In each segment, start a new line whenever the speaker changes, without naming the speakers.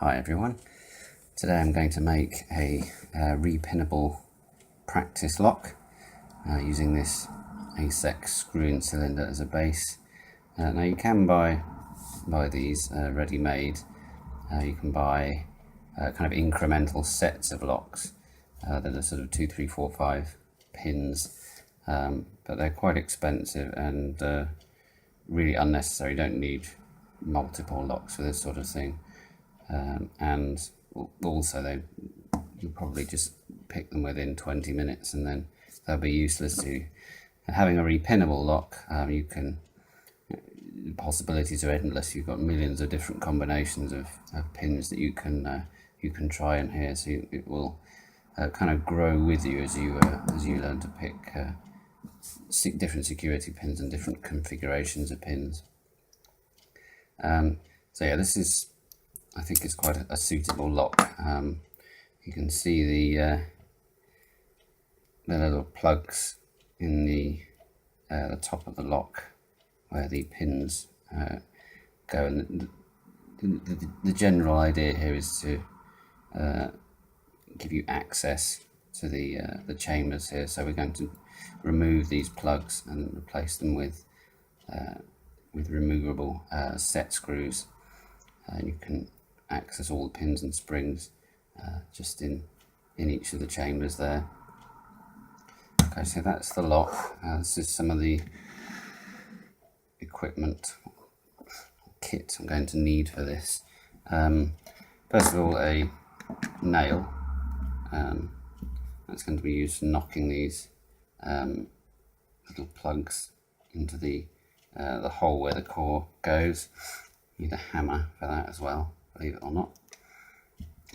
Hi everyone, today I'm going to make a repinnable practice lock using this ASEC screw-in cylinder as a base. Now you can buy these ready-made. You can buy kind of incremental sets of locks that are sort of 2, 3, 4, 5 pins, but they're quite expensive and really unnecessary. You don't need multiple locks for this sort of thing. And also you'll probably just pick them within 20 minutes and then they'll be useless to you. Having a repinnable lock, the possibilities are endless. You've got millions of different combinations of pins that you can try in here, so it will kind of grow with you as you learn to pick different security pins and different configurations of pins. So yeah, this is, I think it's quite a suitable lock. You can see the little plugs in the top of the lock where the pins go, and the general idea here is to give you access to the chambers here. So we're going to remove these plugs and replace them with removable set screws. You can access all the pins and springs just in each of the chambers there. Okay, so that's the lock. This is some of the equipment kit I'm going to need for this. First of all, a nail. That's going to be used for knocking these little plugs into the hole where the core goes. Need a hammer for that as well, believe it or not.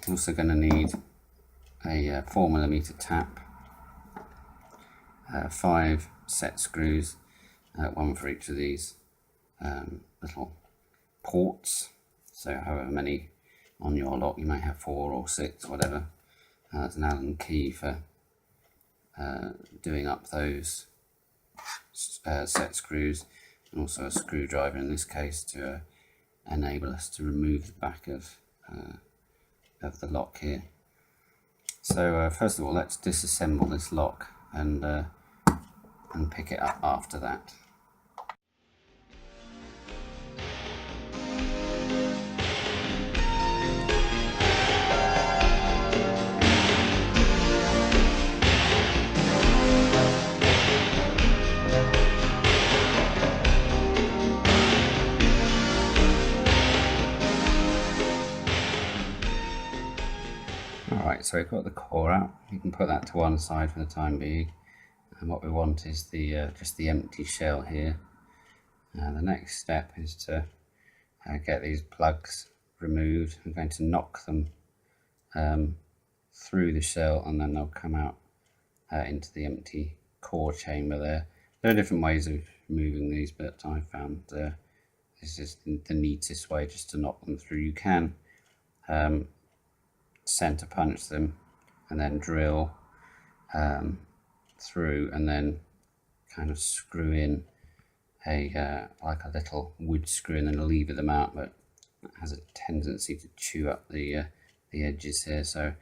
I'm also going to need a 4mm tap, 5 set screws, one for each of these little ports. So however many on your lock, you may have 4 or 6, whatever. There's an Allen key for doing up those set screws, and also a screwdriver in this case to enable us to remove the back of the lock here. So first of all, let's disassemble this lock and pick it up after that. Alright, so we've got the core out. You can put that to one side for the time being. And what we want is just the empty shell here. The next step is to get these plugs removed. I'm going to knock them through the shell, and then they'll come out into the empty core chamber there. There are different ways of removing these, but I found this is the neatest way, just to knock them through. You can center punch them and then drill through, and then kind of screw in like a little wood screw and then lever them out, but it has a tendency to chew up the edges here. So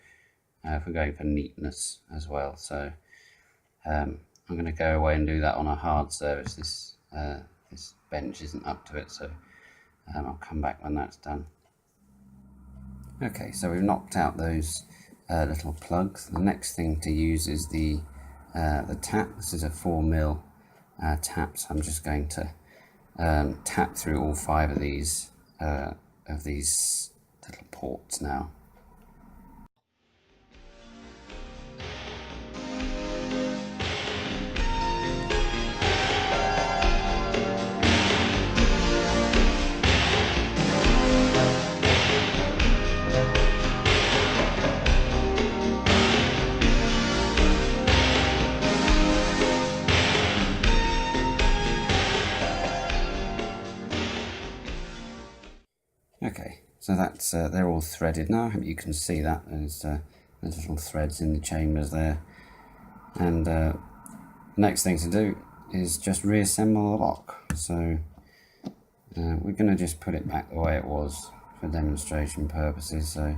if we're going for neatness as well, so I'm going to go away and do that on a hard surface. This bench isn't up to it, so I'll come back when that's done. Okay, so we've knocked out those little plugs. The next thing to use is the tap. This is a 4mm tap, so I'm just going to tap through all 5 of these little ports now. Okay, so that's they're all threaded now. I hope you can see that. There's little threads in the chambers there. And the next thing to do is just reassemble the lock. So we're going to just put it back the way it was for demonstration purposes. So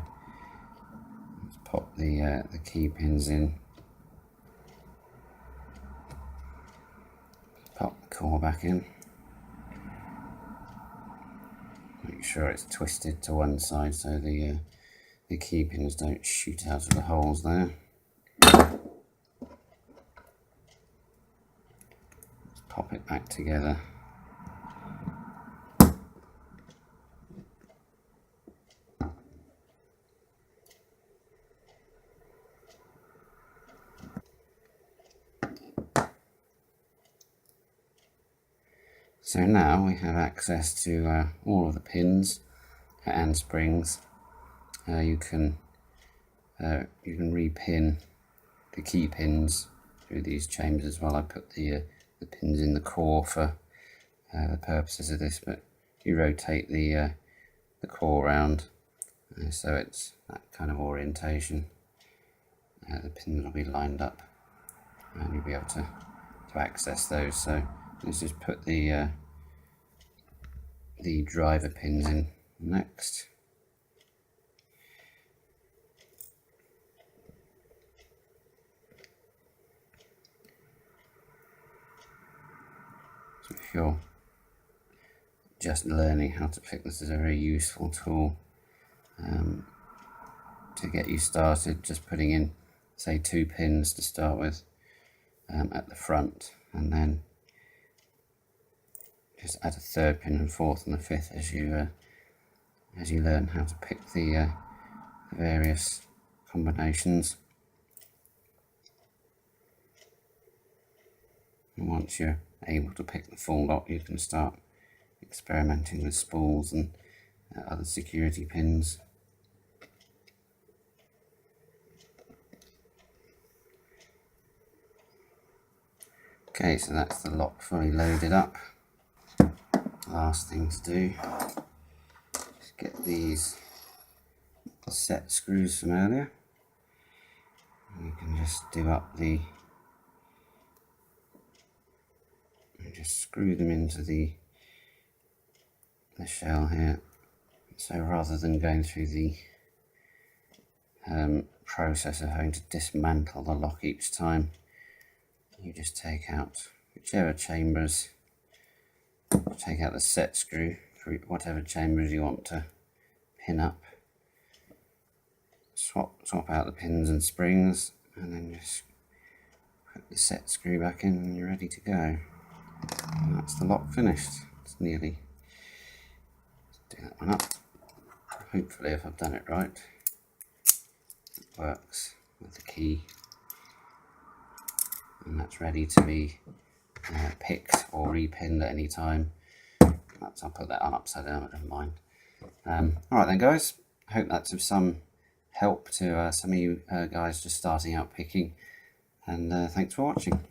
let's pop the key pins in, pop the core back in, make sure it's twisted to one side so the key pins don't shoot out of the holes there. Let's pop it back together. So now we have access to all of the pins and springs. You can repin the key pins through these chambers as well. I put the pins in the core for the purposes of this, but you rotate the core round so it's that kind of orientation. The pins will be lined up and you'll be able to access those. So let's just put the driver pins in next. So if you're just learning how to pick, this is a very useful tool to get you started, just putting in say 2 pins to start with at the front, and then just add a 3rd pin and 4th and a 5th as you learn how to pick the various combinations. And once you're able to pick the full lot, you can start experimenting with spools and other security pins. Okay, so that's the lock fully loaded up. Last thing to do is get these set screws from earlier. And you can just do up and just screw them into the shell here. So rather than going through the process of having to dismantle the lock each time, you just take out whichever chambers, take out the set screw for whatever chambers you want to pin up, swap out the pins and springs, and then just put the set screw back in and you're ready to go. And that's the lock finished. It's nearly, let's do that one up. Hopefully, if I've done it right, it works with the key, and that's ready to be picked or repinned at any time. I'll put that on upside down, but never mind. Alright then guys, I hope that's of some help to some of you guys just starting out picking, and thanks for watching.